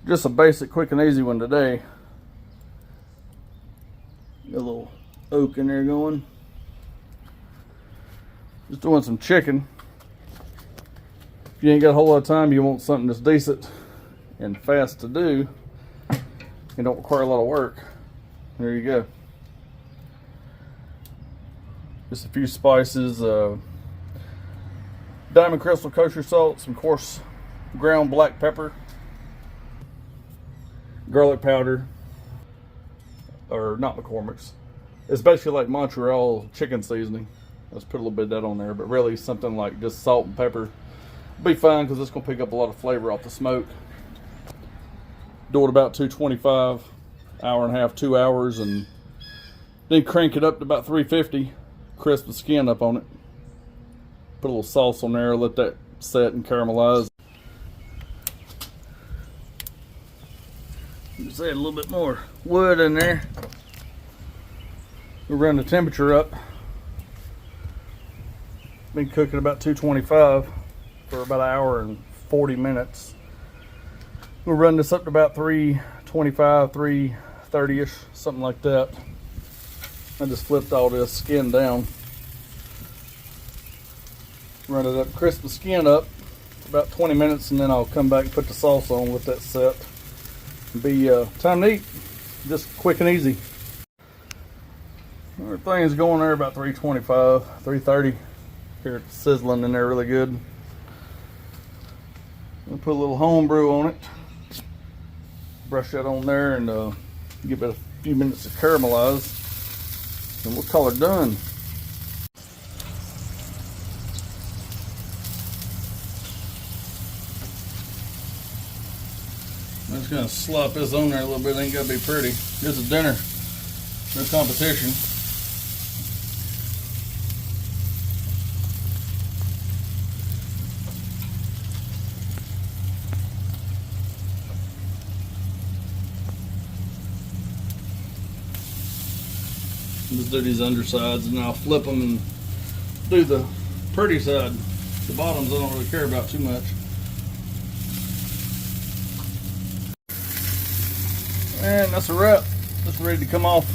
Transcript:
Just a basic, quick and easy one today. Got a little oak in there going. Just doing some chicken. If you ain't got a whole lot of time, you want something that's decent and fast to do and don't require a lot of work. There you go. Just a few spices, diamond crystal kosher salt, some coarse ground black pepper, garlic powder, or not McCormick's. It's basically like Montreal chicken seasoning. Let's put a little bit of that on there, but really something like just salt and pepper. Be fine because it's going to pick up a lot of flavor off the smoke. Do it about 225, hour and a half, 2 hours, and then crank it up to about 350. Crisp the skin up on it. Put a little sauce on there, let that set and caramelize. Just add a little bit more wood in there. We'll run the temperature up. Been cooking about 225 for about an hour and 40 minutes. We'll run this up to about 325, 330-ish, something like that. I just flipped all this skin down. Run it up, crisp the skin up for about 20 minutes, and then I'll come back and put the sauce on with that set. It'll be time to eat. Just quick and easy. Everything's going there about 325, 330. Here it's sizzling in there really good. I'll put a little homebrew on it. Brush that on there and give it a few minutes to caramelize. And we'll call it done. I'm just gonna slop this on there a little bit. It ain't gotta be pretty. This is dinner. No competition. Just do these undersides and then I'll flip them and do the pretty side. The bottoms I don't really care about too much. And that's a wrap. It's ready to come off.